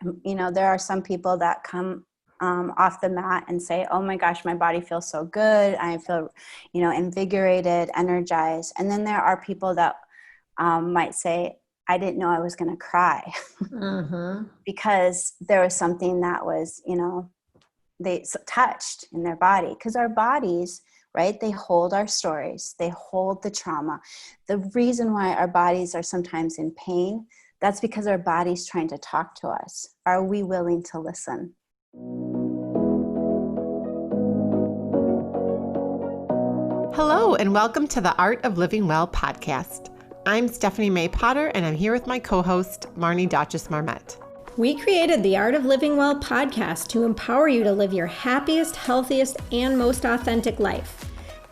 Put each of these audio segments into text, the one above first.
there are some people that come off the mat and say, oh my gosh, my body feels so good. I feel, invigorated, energized. And then there are people that might say, I didn't know I was going to cry because there was something that was, they touched in their body, because our bodies, right, they hold our stories, they hold the trauma. The reason why our bodies are sometimes in pain, that's because our body's trying to talk to us. Are we willing to listen? Hello, and welcome to the Art of Living Well podcast. I'm Stephanie May Potter, and I'm here with my co-host, Marnie Dotches-Marmette. We created the Art of Living Well podcast to empower you to live your happiest, healthiest, and most authentic life.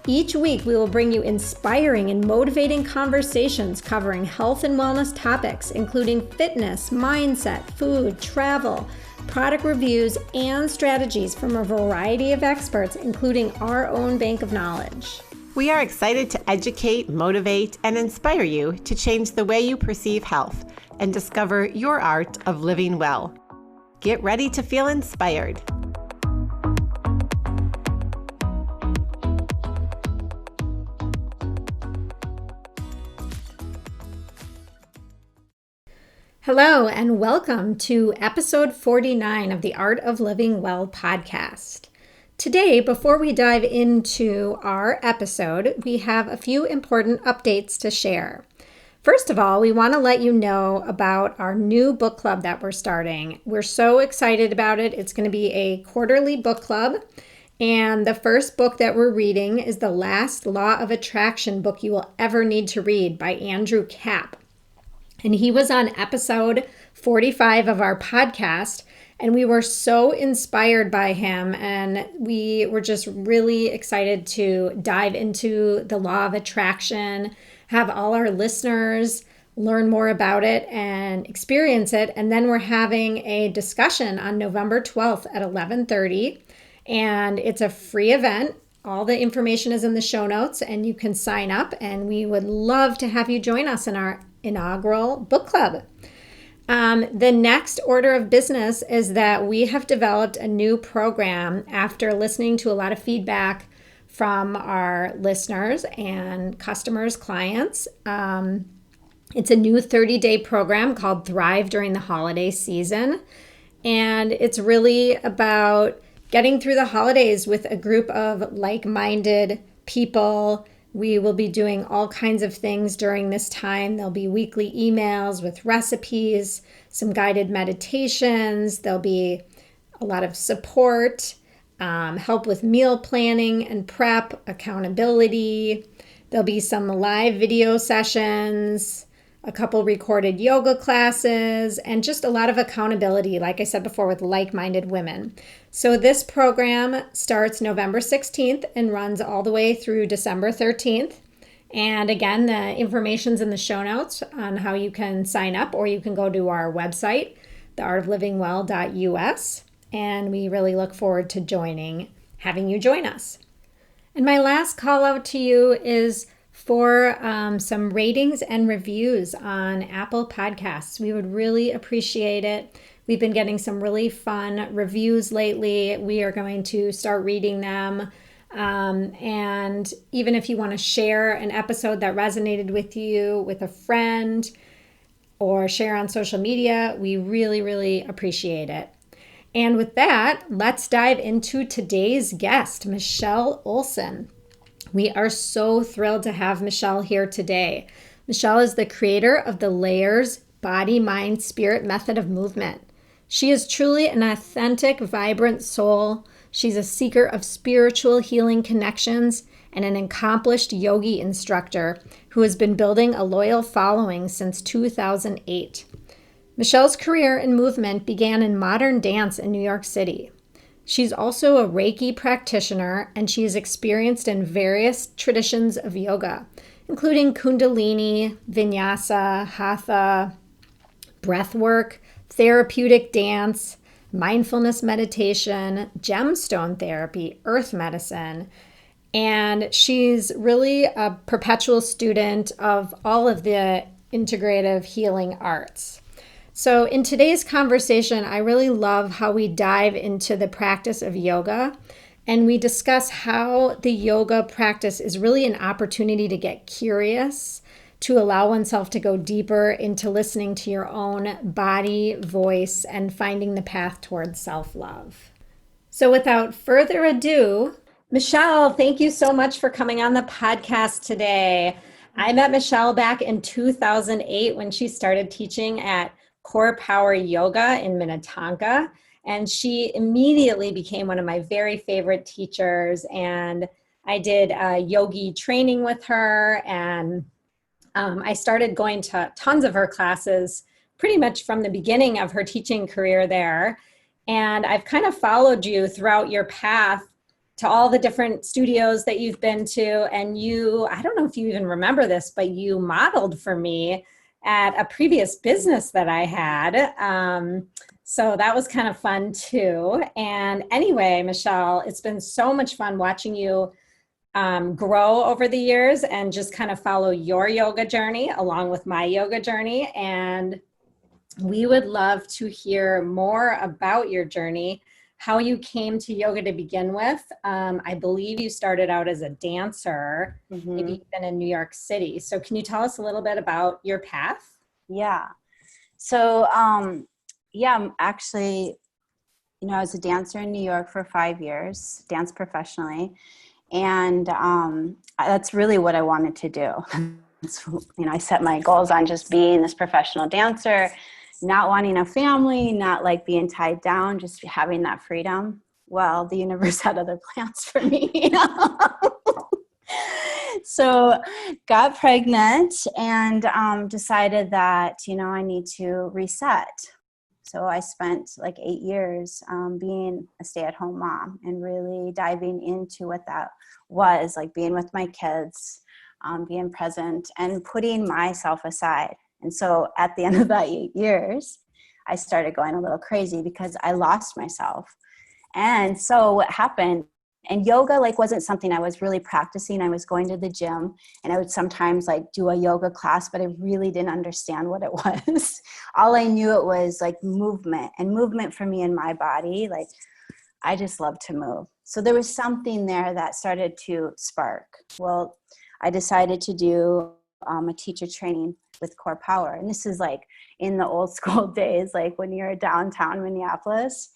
Each week, we will bring you inspiring and motivating conversations covering health and wellness topics, including fitness, mindset, food, travel, product reviews, and strategies from a variety of experts, including our own bank of knowledge. We are excited to educate, motivate, and inspire you to change the way you perceive health and discover your art of living well. Get ready to feel inspired. Hello, and welcome to episode 49 of the Art of Living Well podcast. Today, before we dive into our episode, we have a few important updates to share. First of all, we want to let you know about our new book club that we're starting. We're so excited about it. It's going to be a quarterly book club. And the first book that we're reading is The Last Law of Attraction book you will ever need to read by Andrew Kapp. And he was on episode 45 of our podcast. And we were so inspired by him, and we were just really excited to dive into the law of attraction, have all our listeners learn more about it and experience it. And then we're having a discussion on November 12th at 11:30, and it's a free event. All the information is in the show notes, and you can sign up, and we would love to have you join us in our inaugural book club. The next order of business is that we have developed a new program after listening to a lot of feedback from our listeners and customers, clients. It's a new 30-day program called Thrive During the Holiday Season. And it's really about getting through the holidays with a group of like-minded people. We will be doing all kinds of things during this time. There'll be weekly emails with recipes, some guided meditations. There'll be a lot of support, help with meal planning and prep, accountability. There'll be some live video sessions, a couple recorded yoga classes, and just a lot of accountability, like I said before, with like-minded women. So this program starts November 16th and runs all the way through December 13th. And again, the information's in the show notes on how you can sign up, or you can go to our website, theartoflivingwell.us. And we really look forward to having you join us. And my last call out to you is for some ratings and reviews on Apple Podcasts. We would really appreciate it. We've been getting some really fun reviews lately. We are going to start reading them. And even if you want to share an episode that resonated with you with a friend or share on social media, we really, really appreciate it. And with that, let's dive into today's guest, Michelle Olson. We are so thrilled to have Michelle here today. Michelle is the creator of the Layers Body, Mind, Spirit method of movement. She is truly an authentic, vibrant soul. She's a seeker of spiritual healing connections and an accomplished yogi instructor who has been building a loyal following since 2008. Michelle's career in movement began in modern dance in New York City. She's also a Reiki practitioner, and she is experienced in various traditions of yoga, including Kundalini, Vinyasa, Hatha, Breathwork, therapeutic dance, mindfulness meditation, gemstone therapy, earth medicine, and she's really a perpetual student of all of the integrative healing arts. So, in today's conversation, I really love how we dive into the practice of yoga, and we discuss how the yoga practice is really an opportunity to get curious, to allow oneself to go deeper into listening to your own body, voice, and finding the path towards self-love. So, without further ado, Michelle, thank you so much for coming on the podcast today. I met Michelle back in 2008 when she started teaching at Core Power Yoga in Minnetonka, and she immediately became one of my very favorite teachers. And I did yogi training with her, and I started going to tons of her classes pretty much from the beginning of her teaching career there. And I've kind of followed you throughout your path to all the different studios that you've been to. And you, I don't know if you even remember this, but you modeled for me at a previous business that I had. So that was kind of fun too. And anyway, Michelle, it's been so much fun watching you grow over the years and just kind of follow your yoga journey along with my yoga journey. And we would love to hear more about your journey, how you came to yoga to begin with. I believe you started out as a dancer, maybe even in New York City. So can you tell us a little bit about your path? Yeah. So, I'm actually, I was a dancer in New York for 5 years, danced professionally. And that's really what I wanted to do. I set my goals on just being this professional dancer, not wanting a family, not like being tied down, just having that freedom. Well, the universe had other plans for me. So got pregnant and decided that, I need to reset. So I spent like 8 years being a stay-at-home mom and really diving into what that was, like being with my kids, being present and putting myself aside. And so at the end of that 8 years, I started going a little crazy because I lost myself. And so what happened, and yoga wasn't something I was really practicing. I was going to the gym and I would sometimes do a yoga class, but I really didn't understand what it was. All I knew it was movement, and movement for me in my body. I just love to move. So there was something there that started to spark. Well, I decided to do a teacher training with Core Power. And this is in the old school days, when you're downtown Minneapolis.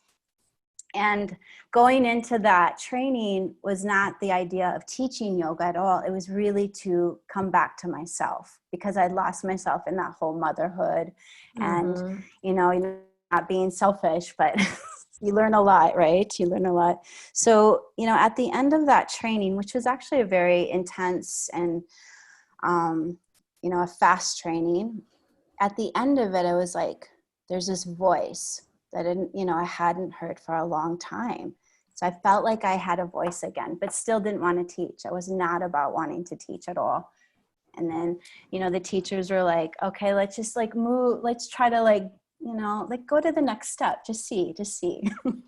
And going into that training was not the idea of teaching yoga at all. It was really to come back to myself because I'd lost myself in that whole motherhood and, not being selfish, but you learn a lot, right? You learn a lot. So, at the end of that training, which was actually a very intense and, a fast training, at the end of it, I was there's this voice that I hadn't heard for a long time. So I felt like I had a voice again, but still didn't want to teach. I was not about wanting to teach at all. And then, the teachers were like, okay, let's just move. Let's try to go to the next step. Just see. And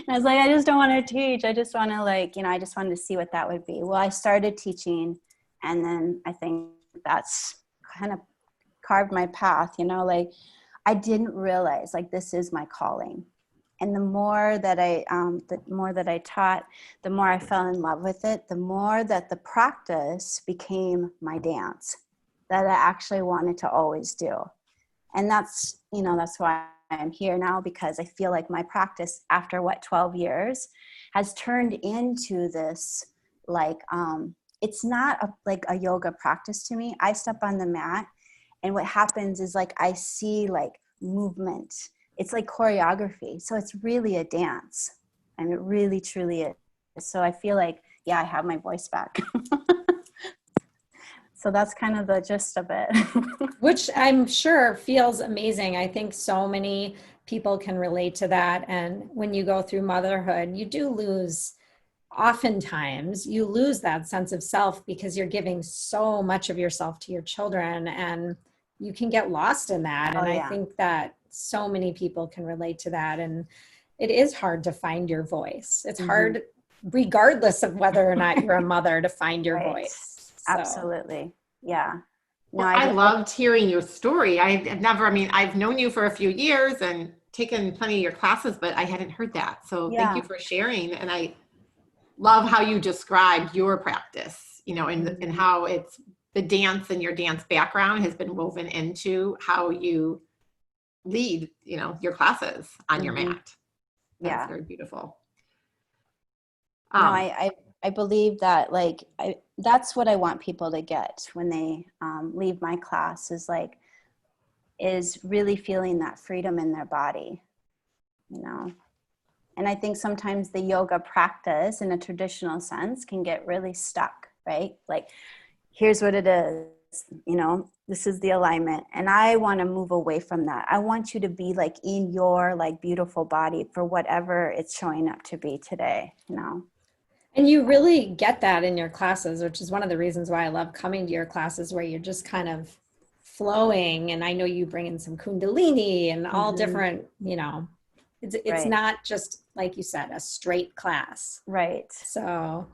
I was I just don't want to teach. I just want to I just wanted to see what that would be. Well, I started teaching, and then I think that's kind of carved my path, I didn't realize this is my calling. And the more that I taught, the more I fell in love with it, the more that the practice became my dance that I actually wanted to always do. And that's why I'm here now, because I feel like my practice after 12 years has turned into this, it's not a yoga practice to me. I step on the mat and what happens is I see movement. It's choreography. So it's really a dance, and it really truly is. So I feel I have my voice back. So that's kind of the gist of it. Which I'm sure feels amazing. I think so many people can relate to that. And when you go through motherhood, you do oftentimes you lose that sense of self because you're giving so much of yourself to your children, and you can get lost in that. And I think that so many people can relate to that. And it is hard to find your voice. It's hard, regardless of whether or not you're a mother, to find your voice. So. Absolutely. Yeah. No, Well, I loved hearing your story. I've known you for a few years and taken plenty of your classes, but I hadn't heard that. So thank you yeah. for sharing. And I love how you described your practice, and how it's the dance and your dance background has been woven into how you lead, your classes on your Mm-hmm. mat. That's Yeah. very beautiful. No, Um, I believe that that's what I want people to get when they leave my class is really feeling that freedom in their body, And I think sometimes the yoga practice in a traditional sense can get really stuck, right? Like, here's what it is, this is the alignment. And I want to move away from that. I want you to be in your beautiful body for whatever it's showing up to be today. And you really get that in your classes, which is one of the reasons why I love coming to your classes, where you're just kind of flowing. And I know you bring in some Kundalini and all different, it's Right. not just, like you said, a straight class. Right. So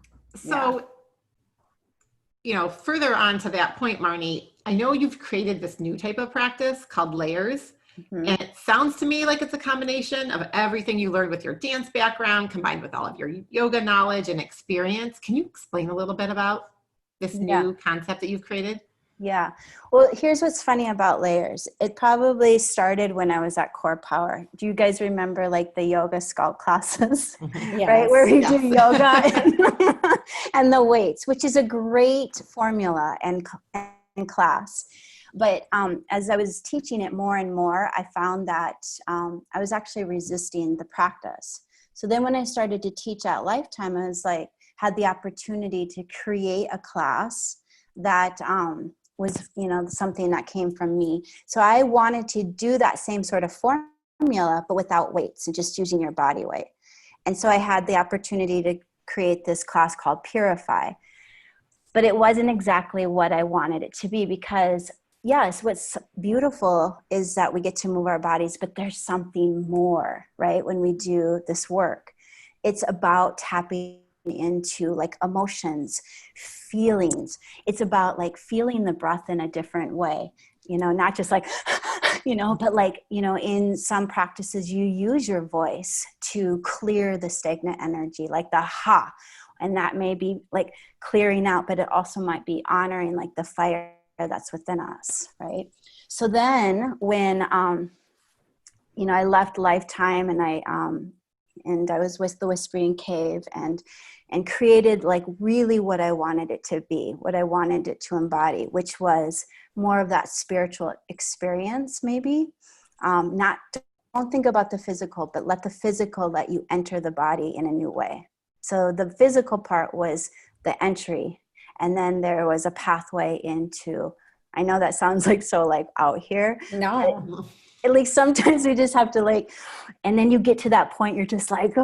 further on to that point, Marnie, I know you've created this new type of practice called layers. Mm-hmm. And it sounds to me like it's a combination of everything you learned with your dance background combined with all of your yoga knowledge and experience. Can you explain a little bit about this new concept that you've created? Yeah. Well, here's what's funny about layers. It probably started when I was at Core Power. Do you guys remember the yoga sculpt classes, yes. right? Where we do yoga and the weights, which is a great formula and class. But as I was teaching it more and more, I found that I was actually resisting the practice. So then when I started to teach at Lifetime, I was had the opportunity to create a class that was something that came from me. So I wanted to do that same sort of formula, but without weights and just using your body weight. And so I had the opportunity to create this class called Purify. But it wasn't exactly what I wanted it to be, because yes, what's beautiful is that we get to move our bodies, but there's something more, right? When we do this work, it's about tapping into emotions, feelings. It's about feeling the breath in a different way, not just but in some practices you use your voice to clear the stagnant energy, like the ha, and that may be clearing out, but it also might be honoring the fire that's within us, right? So then when I left Lifetime and I was with the Whispering Cave and created really what I wanted it to be, what I wanted it to embody, which was more of that spiritual experience, maybe. Don't think about the physical, but let the physical let you enter the body in a new way. So the physical part was the entry, and then there was a pathway into, I know that sounds so out here. No. At least sometimes we just have to and then you get to that point, you're just right?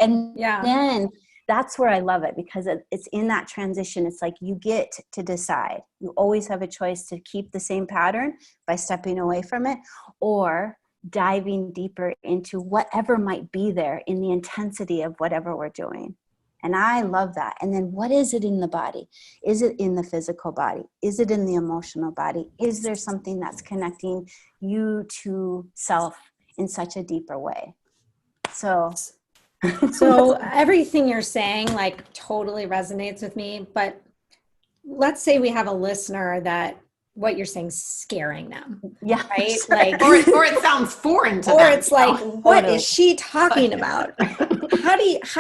And then that's where I love it, because it's in that transition. It's you get to decide. You always have a choice to keep the same pattern by stepping away from it, or diving deeper into whatever might be there in the intensity of whatever we're doing. And I love that. And then what is it in the body? Is it in the physical body? Is it in the emotional body? Is there something that's connecting you to self in such a deeper way? So everything you're saying totally resonates with me. But let's say we have a listener that what you're saying is scaring them. Yeah. Right? Sure. Or it sounds foreign to or them. Or it's what is she talking about? How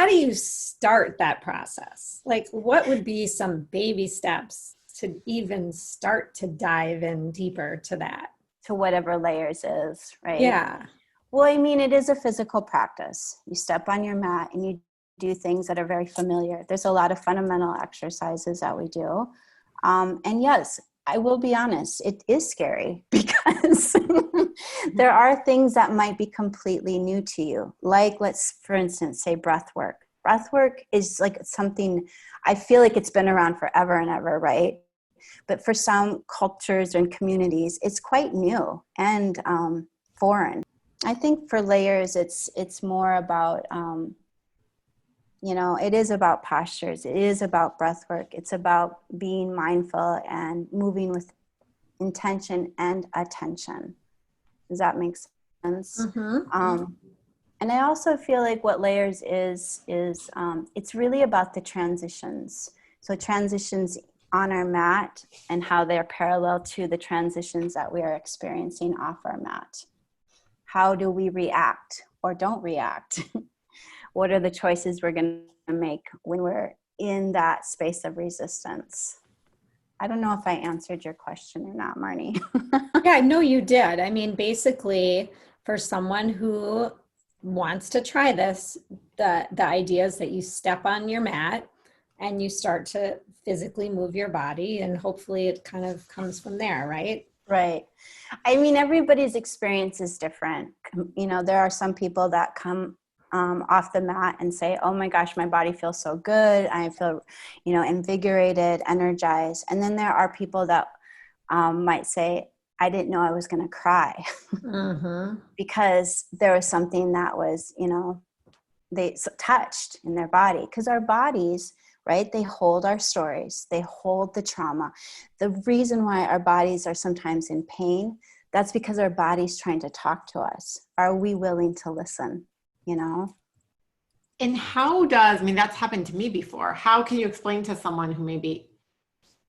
do you start that process? What would be some baby steps to even start to dive in deeper to that? To whatever layers is, right? Yeah. Well, it is a physical practice. You step on your mat and you do things that are very familiar. There's a lot of fundamental exercises that we do. And yes, I will be honest, it is scary, because there are things that might be completely new to you. Let's, for instance, say breath work. Breath work is something, I feel it's been around forever and ever, right? But for some cultures and communities, it's quite new and foreign. I think for layers, it's more about, it is about postures. It is about breath work. It's about being mindful and moving with intention and attention. Does that make sense? And I also feel like what layers is it's really about the transitions. So transitions on our mat and how they're parallel to the transitions that we are experiencing off our mat. How do we react or don't react? What are the choices we're going to make when we're in that space of resistance? I don't know if I answered your question or not, Marnie. Yeah, no, you did. I mean, basically, for someone who wants to try this, the idea is that you step on your mat and you start to physically move your body, and hopefully it kind of comes from there, right? Right. I mean, everybody's experience is different. There are some people that come off the mat and say, oh my gosh, my body feels so good. I feel, invigorated, energized. And then there are people that might say, I didn't know I was going to cry because there was something that was, they touched in their body. Because our bodies, right, they hold our stories. They hold the trauma. The reason why our bodies are sometimes in pain, that's because our body's trying to talk to us. Are we willing to listen? And that's happened to me before. How can you explain to someone who maybe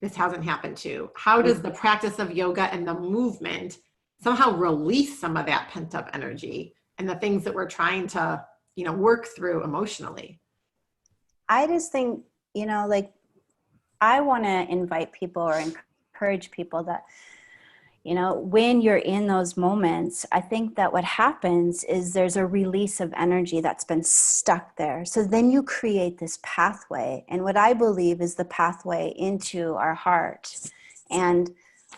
this hasn't happened to, how does the practice of yoga and the movement somehow release some of that pent up energy and the things that we're trying to, work through emotionally? I just think, I want to invite people or encourage people that, when you're in those moments, I think that what happens is there's a release of energy that's been stuck there. So then you create this pathway. And what I believe is the pathway into our heart. And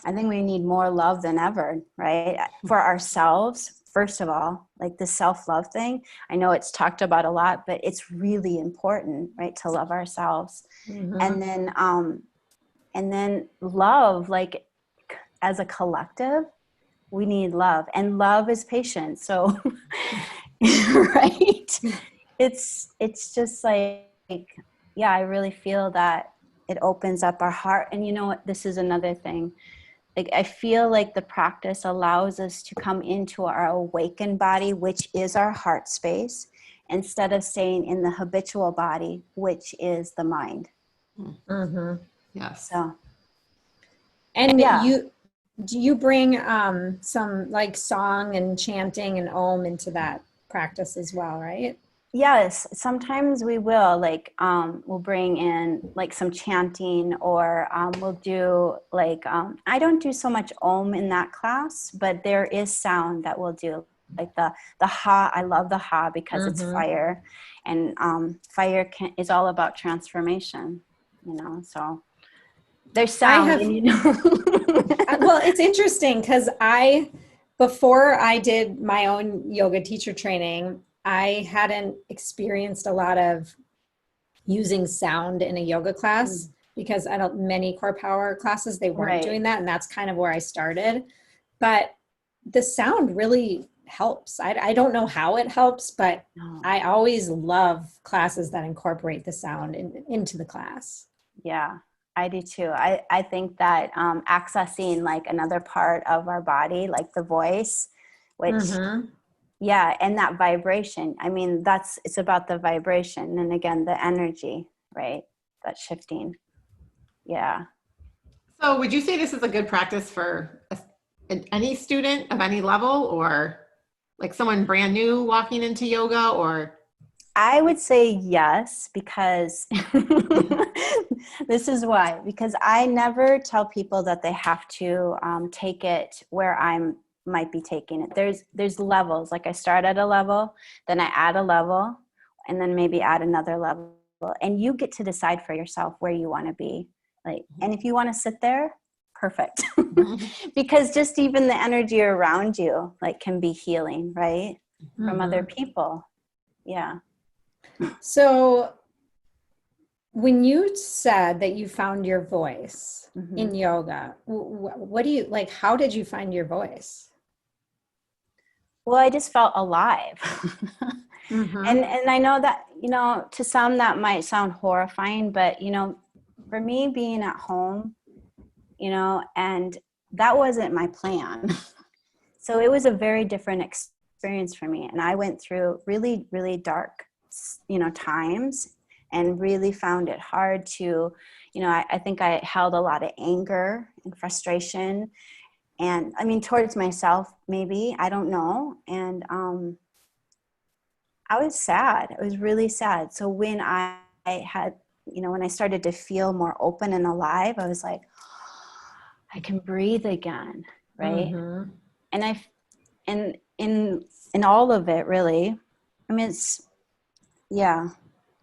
I think we need more love than ever, right? For ourselves, first of all, like the self-love thing. I know it's talked about a lot, but it's really important, right? To love ourselves. And then love, like, as a collective, we need love, and love is patience. So, right? It's just like, yeah, I really feel that it opens up our heart. And you know what? This is another thing. Like, I feel like the practice allows us to come into our awakened body, which is our heart space, instead of staying in the habitual body, which is the mind. Yes. So, and yeah. you bring some like song and chanting and om into that practice as well, right? Yes, sometimes we will, like, we'll bring in like some chanting, or we'll do like, I don't do so much om in that class, but there is sound that we'll do, like the ha. I love the ha because it's fire, and fire is all about transformation, so there's sound. Well, it's interesting because before I did my own yoga teacher training, I hadn't experienced a lot of using sound in a yoga class because many core power classes, they weren't doing that. And that's kind of where I started. But the sound really helps. I don't know how it helps, but I always love classes that incorporate the sound into the class. Yeah, I do too. I think that accessing like another part of our body, like the voice, which yeah, and that vibration. I mean, it's about the vibration, and again, the energy, right? That's shifting. Yeah. So would you say this is a good practice for any student of any level, or like someone brand new walking into yoga? Or I would say yes, because this is why, because I never tell people that they have to take it where might be taking it. There's levels. Like, I start at a level, then I add a level, and then maybe add another level. And you get to decide for yourself where you want to be. Like, and if you want to sit there, perfect. Because just even the energy around you, like, can be healing, right? From other people. Yeah. So when you said that you found your voice in yoga, what do you like? How did you find your voice? Well, I just felt alive. And I know that, you know, to some that might sound horrifying, but, you know, for me being at home, you know, and that wasn't my plan. So it was a very different experience for me. And I went through really, really dark, you know, times, and really found it hard to, you know, I think I held a lot of anger and frustration, and I mean, towards myself, maybe, I don't know. And I was sad. I was really sad. So when I had, you know, when I started to feel more open and alive, I was like, I can breathe again, right? Mm-hmm. And in all of it, really, I mean, it's, yeah,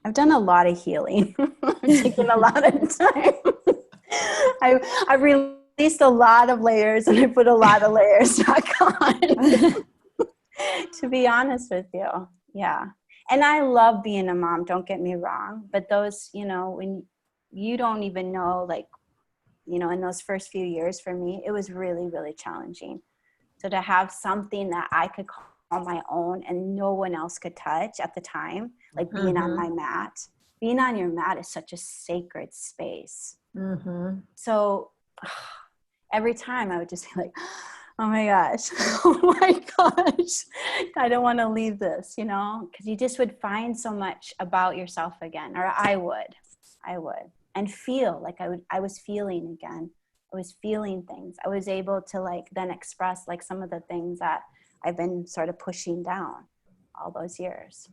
I've done a lot of healing. I've taken a lot of time. I released a lot of layers, and I put a lot of layers back on, to be honest with you. Yeah. And I love being a mom, don't get me wrong. But those, you know, when you don't even know, like, you know, in those first few years for me, it was really, really challenging. So to have something that I could call my own and no one else could touch at the time, like being on my mat, being on your mat is such a sacred space. Mm-hmm. So every time I would just be like, oh my gosh, oh my gosh, I don't want to leave this, you know, because you just would find so much about yourself again, or I would, and feel like I was feeling again. I was feeling things. I was able to like then express like some of the things that I've been sort of pushing down all those years.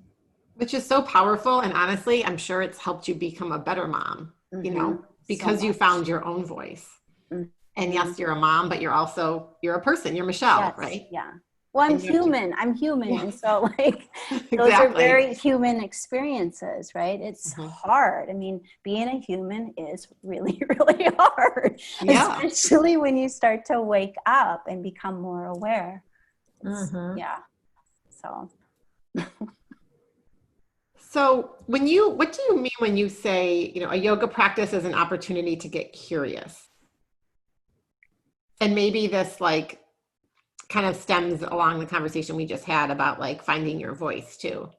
Which is so powerful. And honestly, I'm sure it's helped you become a better mom, you know, because So you much. found your own voice. Mm-hmm. And yes, you're a mom, but you're a person. You're Michelle, Yes, right? yeah. Well, I'm human. Yeah. And so like those Exactly. are very human experiences, right? It's hard. I mean, being a human is really, really hard, especially when you start to wake up and become more aware. Yeah. So. So what do you mean when you say, you know, a yoga practice is an opportunity to get curious? And maybe this like kind of stems along the conversation we just had about like finding your voice too.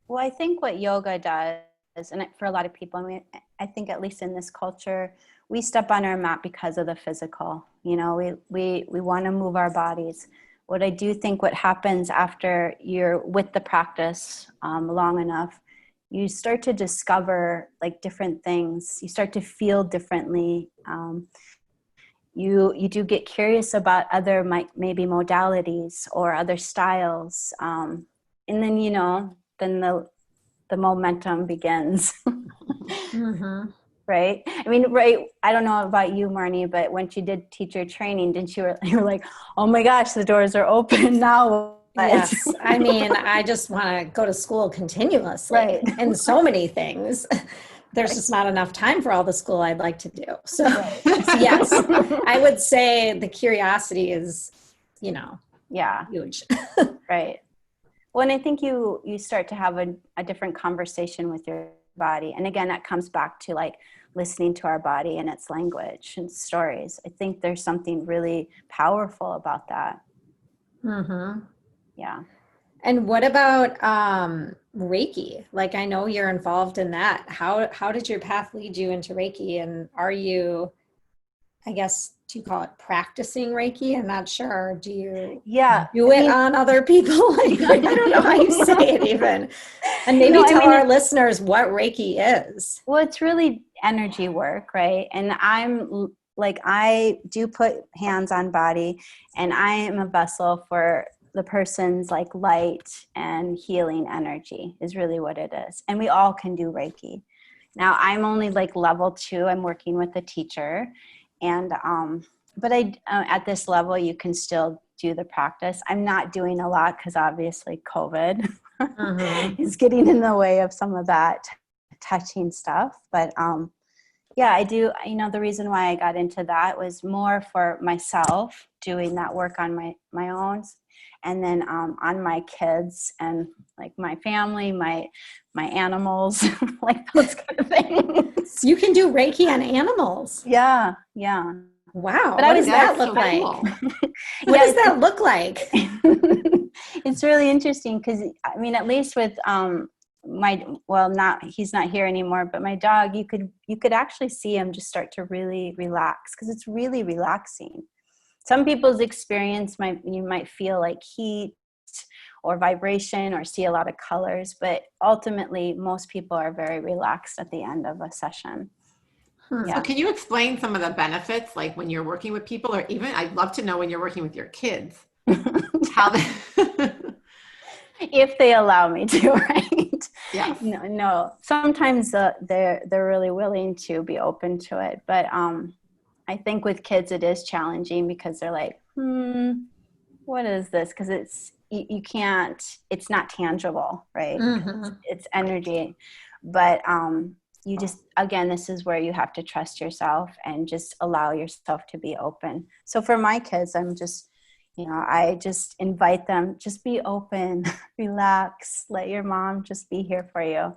Well, I think what yoga does, and for a lot of people, I mean, I think at least in this culture, we step on our mat because of the physical. You know, we want to move our bodies. What I do think what happens after you're with the practice long enough, you start to discover like different things. You start to feel differently. You do get curious about other maybe modalities or other styles. And then, you know, then the momentum begins. Right? I mean, right, I don't know about you, Marnie, but once you did teacher training, didn't you were like, oh my gosh, the doors are open now. Yes. I mean, I just want to go to school continuously, right, and so many things. There's just not enough time for all the school I'd like to do. So, so yes, I would say the curiosity is, you know, huge. Right. Well, and I think you start to have a different conversation with your body. And again, that comes back to like listening to our body and its language and stories. I think there's something really powerful about that. Yeah. And what about Reiki? Like, I know you're involved in that. How did your path lead you into Reiki? And are you, I guess, do you call it practicing Reiki? I'm not sure. Do you do it on other people? I don't know how you say it even. And maybe tell our listeners what Reiki is. Well, it's really energy work, right? And I'm like, I do put hands on body, and I am a vessel for the person's like light and healing energy is really what it is. And we all can do Reiki. Now I'm only like level 2. I'm working with a teacher, and but at this level you can still do the practice. I'm not doing a lot because obviously COVID is getting in the way of some of that touching stuff. But yeah, I do. You know, the reason why I got into that was more for myself, doing that work on my own. And then on my kids and like my family, my animals, like those kind of things. You can do Reiki on animals. Yeah. Wow. But what does that look like? What does that look like? It's really interesting because I mean, at least with he's not here anymore, but my dog, you could actually see him just start to really relax, because it's really relaxing. Some people's experience you might feel like heat or vibration or see a lot of colors, but ultimately most people are very relaxed at the end of a session. So can you explain some of the benefits, like when you're working with people, or even I'd love to know when you're working with your kids, how if they allow me to, right? Yes. No. Sometimes they're really willing to be open to it, but I think with kids it is challenging, because they're like, what is this? Because you can't, it's not tangible, right? It's energy, but you just, again, this is where you have to trust yourself and just allow yourself to be open. So for my kids, I'm just, I just invite them, just be open, relax, let your mom just be here for you.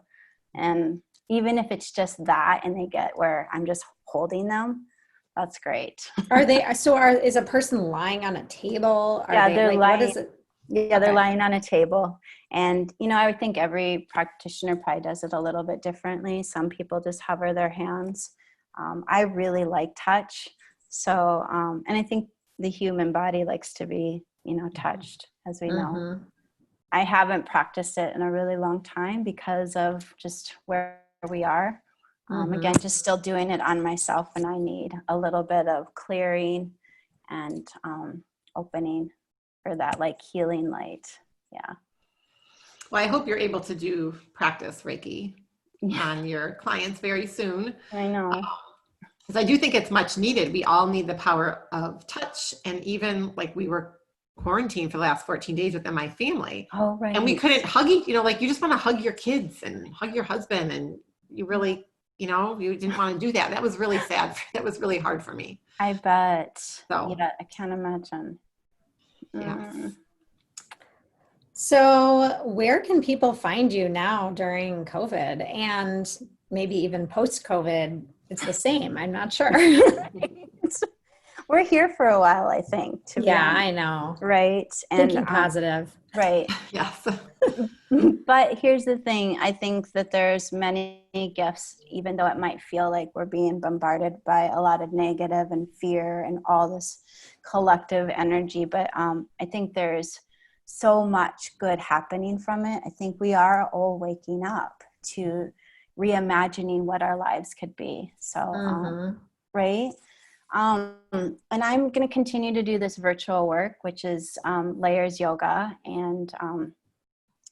And even if it's just that, and they get where I'm just holding them, that's great. Is a person lying on a table? They're lying. What is it? Yeah, they're lying on a table. And, I would think every practitioner probably does it a little bit differently. Some people just hover their hands. I really like touch. So, and I think the human body likes to be, touched, as we know. I haven't practiced it in a really long time because of just where we are. Again, just still doing it on myself, and I need a little bit of clearing and opening for that, like, healing light. Yeah. Well, I hope you're able to practice Reiki on your clients very soon. I know. Because I do think it's much needed. We all need the power of touch. And even like we were quarantined for the last 14 days within my family. Oh, right. And we couldn't hug, like you just want to hug your kids and hug your husband. And you really, you didn't want to do that. That was really sad. That was really hard for me. I bet. So, yeah, I can't imagine. Yeah. So where can people find you now during COVID, and maybe even post-COVID? It's the same. I'm not sure. We're here for a while, I think. I know. Right. And thinking positive. Right. Yes. But here's the thing. I think that there's many gifts, even though it might feel like we're being bombarded by a lot of negative and fear and all this collective energy. But I think there's so much good happening from it. I think we are all waking up to reimagining what our lives could be. So, right. And I'm going to continue to do this virtual work, which is layers yoga. And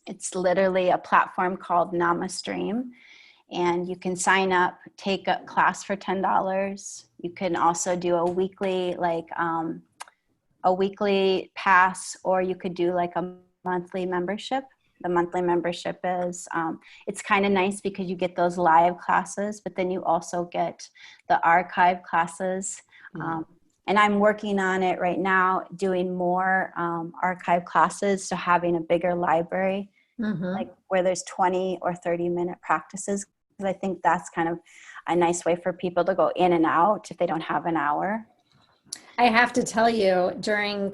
it's literally a platform called Livestream. And you can sign up, take a class for $10. You can also do a weekly, a weekly pass, or you could do like a monthly membership. The monthly membership is, it's kind of nice because you get those live classes, but then you also get the archive classes. And I'm working on it right now, doing more archive classes. So having a bigger library, like where there's 20 or 30-minute practices. Because I think that's kind of a nice way for people to go in and out if they don't have an hour. I have to tell you, during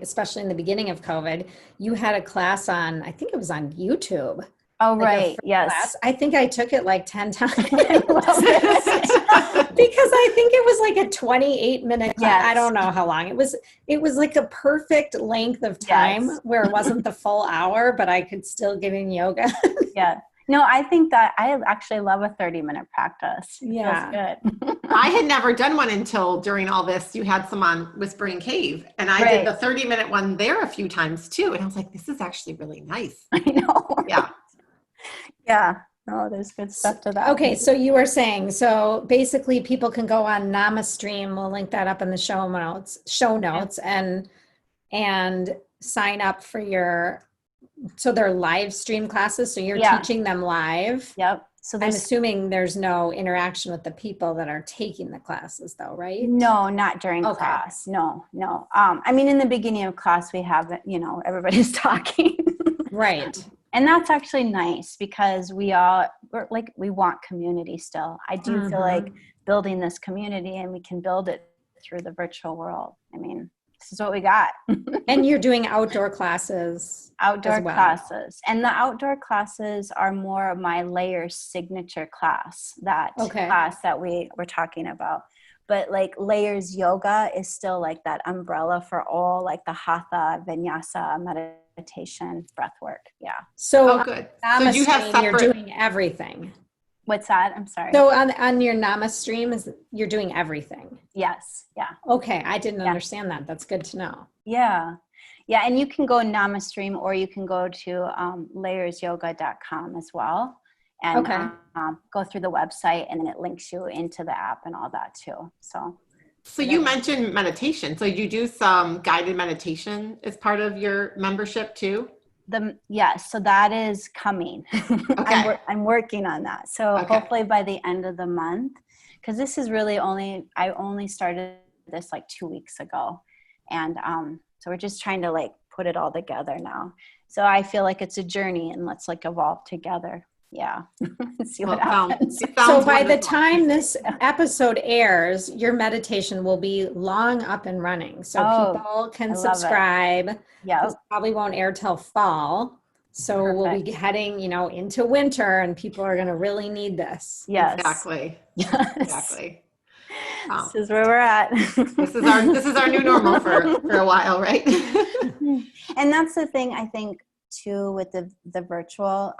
especially in the beginning of COVID, you had a class on, I think it was on YouTube. Oh, right. Yes. Class. I think I took it like 10 times. Because I think it was like a 28-minute class. Yes. I don't know how long. It was like a perfect length of time where it wasn't the full hour, but I could still get in yoga. Yeah. No, I think that I actually love a 30-minute practice. Yeah. It feels good. I had never done one until during all this. You had some on Whispering Cave, and I did the 30-minute one there a few times too. And I was like, this is actually really nice. I know. Yeah. Yeah. Oh, there's good stuff to that. Okay, so you were saying, so basically people can go on Livestream. We'll link that up in the show notes, and sign up for so they're live stream classes. So you're teaching them live. Yep. So I'm assuming there's no interaction with the people that are taking the classes though, right? No, not during class. No. I mean, in the beginning of class, we have, everybody's talking. Right. And that's actually nice because we want community still. I do feel like building this community, and we can build it through the virtual world. I mean, this is what we got. And you're doing outdoor classes. Outdoor as well. classes. And the outdoor classes are more of my layers signature class, class that we were talking about. But like layers yoga is still like that umbrella for all like the Hatha, Vinyasa, meditation, breathwork. Yeah. So good. Nama So you have stream, you're separate. doing everything. What's that? I'm sorry. So on your Nama stream, you're doing everything. Yes. Yeah. Okay. I didn't understand that. That's good to know. Yeah. Yeah. And you can go NamaStream or you can go to layersyoga.com as well and go through the website, and then it links you into the app and all that too. So you mentioned meditation. So you do some guided meditation as part of your membership too? Yes, so that is coming. Okay. I'm working on that. So hopefully by the end of the month, because this is really I only started this like 2 weeks ago. And so we're just trying to like put it all together now. So I feel like it's a journey, and let's like evolve together. Yeah. See what happens. So by the time this episode airs, your meditation will be long up and running. So people can subscribe. Yeah. This probably won't air till fall. So we'll be heading, into winter, and people are going to really need this. Yes. Exactly. Yes. Exactly. This is where we're at. This is our new normal for a while, right? And that's the thing, I think, too, with the virtual,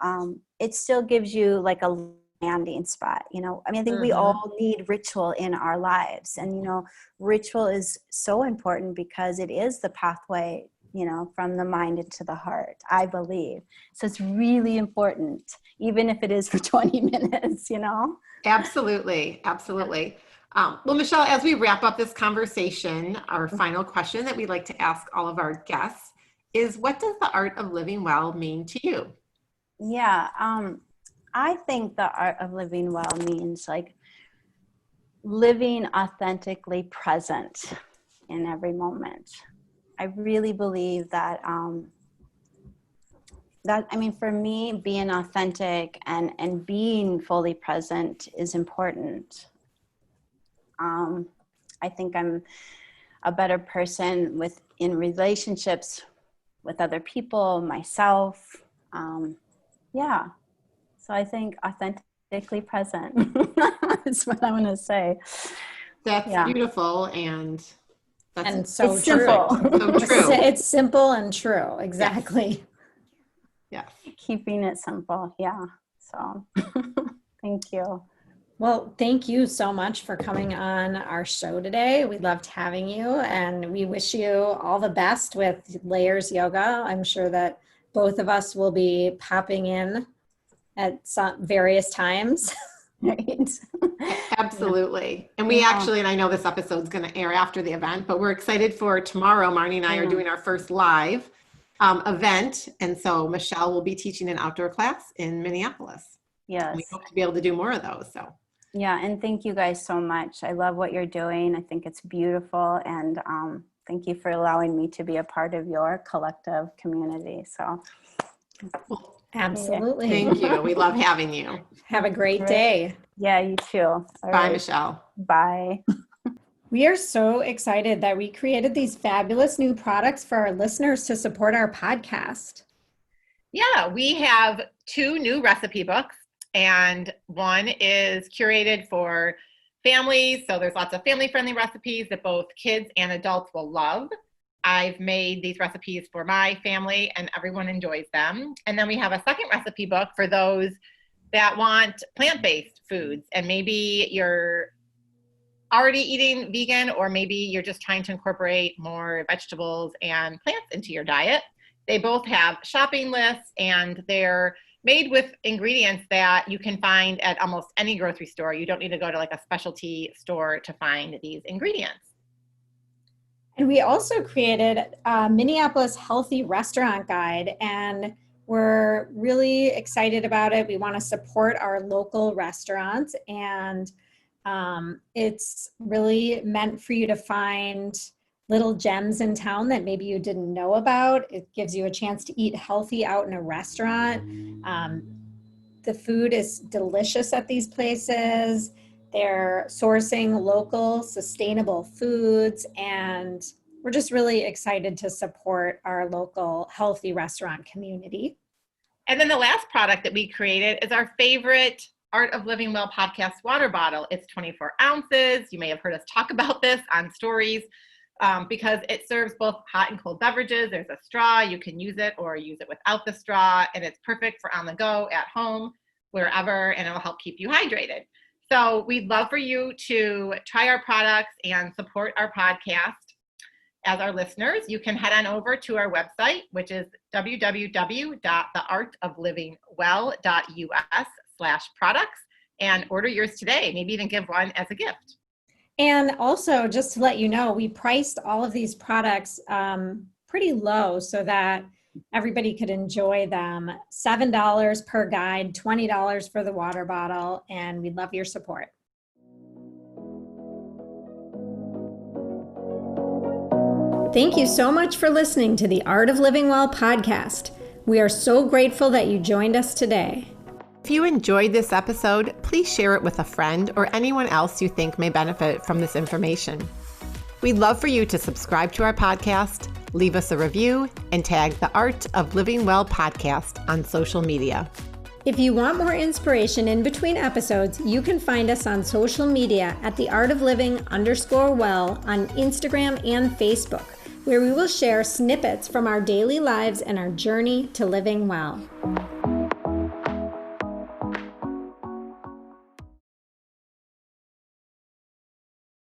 it still gives you like a landing spot, I mean, I think we all need ritual in our lives, and ritual is so important because it is the pathway, from the mind into the heart, I believe. So it's really important, even if it is for 20 minutes, Absolutely. Well, Michelle, as we wrap up this conversation, our final question that we like to ask all of our guests is, what does the art of living well mean to you? Yeah, I think the art of living well means like living authentically present in every moment. I really believe that, for me, being authentic and being fully present is important. I think I'm a better person in relationships with other people, myself. So I think authentically present is what I'm going to say. That's beautiful, and so it's true. Simple. So true. It's simple and true. Exactly. Yes. Keeping it simple. Yeah. So thank you. Well, thank you so much for coming on our show today. We loved having you, and we wish you all the best with Layers Yoga. I'm sure that both of us will be popping in at some various times. Right. Absolutely. And we actually, and I know this episode's going to air after the event, but we're excited for tomorrow. Marnie and I are doing our first live event. And so Michelle will be teaching an outdoor class in Minneapolis. Yes. We hope to be able to do more of those. So. Yeah. And thank you guys so much. I love what you're doing. I think it's beautiful. And thank you for allowing me to be a part of your collective community. So. Absolutely. Thank you. We love having you. Have a great day. Yeah, you too. All Bye, right. Michelle. Bye. We are so excited that we created these fabulous new products for our listeners to support our podcast. Yeah, we have 2 new recipe books, and one is curated for families. So there's lots of family-friendly recipes that both kids and adults will love. I've made these recipes for my family, and everyone enjoys them. And then we have a second recipe book for those that want plant-based foods, and maybe you're already eating vegan, or maybe you're just trying to incorporate more vegetables and plants into your diet. They both have shopping lists, and they're made with ingredients that you can find at almost any grocery store. You don't need to go to like a specialty store to find these ingredients. And we also created a Minneapolis Healthy Restaurant Guide, and we're really excited about it. We want to support our local restaurants, and it's really meant for you to find little gems in town that maybe you didn't know about. It gives you a chance to eat healthy out in a restaurant. The food is delicious at these places. They're sourcing local, sustainable foods, and we're just really excited to support our local healthy restaurant community. And then the last product that we created is our favorite Art of Living Well podcast water bottle. It's 24 ounces. You may have heard us talk about this on stories because it serves both hot and cold beverages. There's a straw. You can use it or use it without the straw. And it's perfect for on the go, at home, wherever, and it'll help keep you hydrated. So we'd love for you to try our products and support our podcast. As our listeners, you can head on over to our website, which is www.theartoflivingwell.us/products, and order yours today. Maybe even give one as a gift. And also, just to let you know, we priced all of these products pretty low so that everybody could enjoy them. $7 per guide, $20 for the water bottle, and we'd love your support. Thank you so much for listening to the Art of Living Well podcast. We are so grateful that you joined us today. If you enjoyed this episode, please share it with a friend or anyone else you think may benefit from this information. We'd love for you to subscribe to our podcast, leave us a review, and tag the Art of Living Well podcast on social media. If you want more inspiration in between episodes, you can find us on social media at theartofliving_well on Instagram and Facebook, where we will share snippets from our daily lives and our journey to living well.